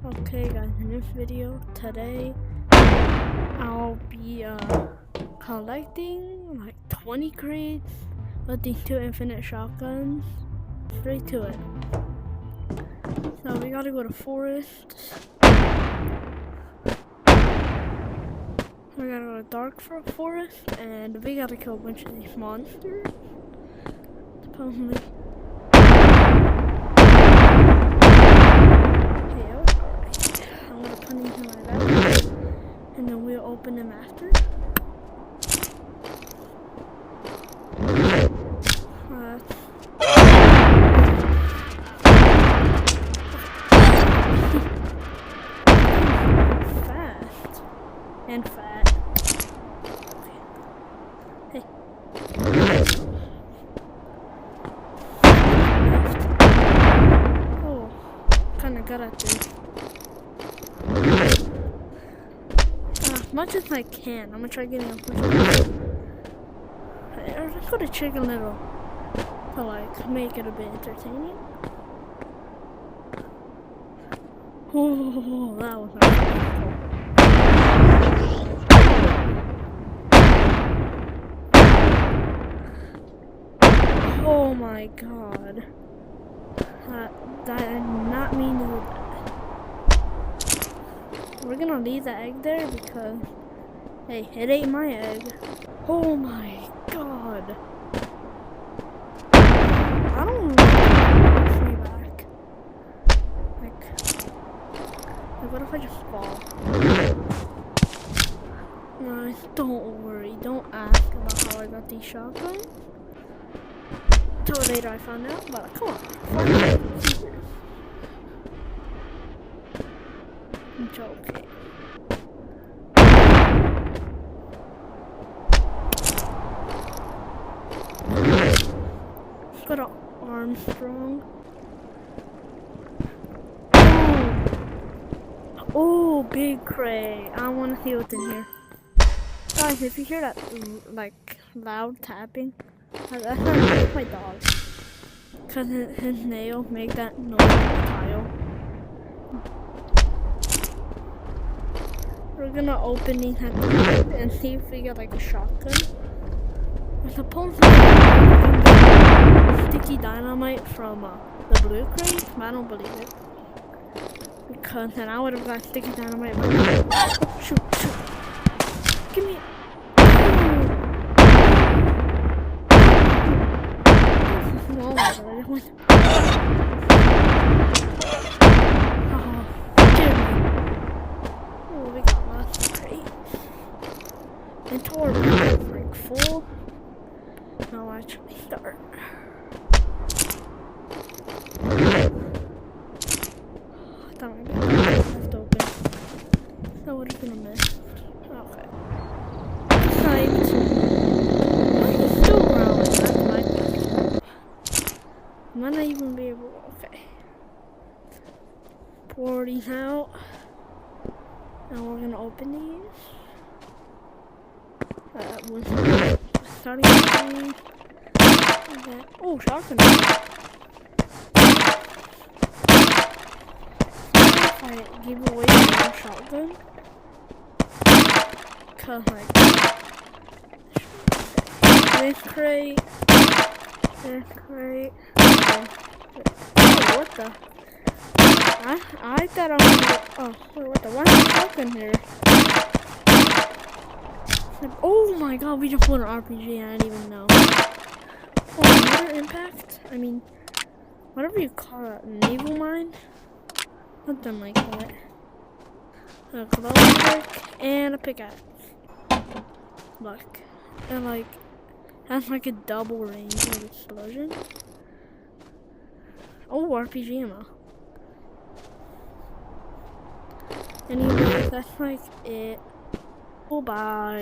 Okay guys, in this video today I'll be collecting like 20 crates with these 2 infinite shotguns. Straight to it. So we gotta go to forest. We gotta go to dark forest, and we gotta kill a bunch of these monsters. Supposedly. I'm gonna put these in my bag, and then we'll open them after. Fast and fat. Hey. Oh, kinda good at this. As much as I can. I'm gonna try getting a push. Let's go to Chicken Little to like make it a bit entertaining. Oh, that was nice. Oh my god. That did not mean to do that. We're gonna leave the egg there because, hey, it ain't my egg. Oh my god. I don't know free back. Like, what if I just fall? No, don't worry. Don't ask about how I got these shotguns. Till later I found out, but come on. I'm joking. Go to Armstrong. Oh, big crate. I want to see what's in here. Guys, if you hear that like loud tapping, that's my dog. Cause his nails make that noise on the tile. We're gonna open these and see if we get like a shotgun. We're supposed to get sticky dynamite from the blue crate, but I don't believe it. Because then I would have got sticky dynamite. Shoot, shoot. Give me. Oh my god, I just went. Oh, we got lots of crates. And toward like full. Now actually start. I thought maybe I left open. That would have been a miss. Okay. Psyched. I'm still growling. That's my question. I might not even be able. Okay. Pour these out. Now we're gonna open these. Starting with these. Oh, shotgun. If I give away the shotgun, cause like this crate. Oh, what the? I thought I was. Oh, wait, what the? Why is the shotgun here? Oh my god, we just put an RPG. I didn't even know. Oh, another impact? I mean, whatever you call it, naval mine? Something like that. A glow stick and a pickaxe. Look. And like, that's like a double range of explosion. Oh, RPG ammo. Anyway, that's like it. Oh, bye.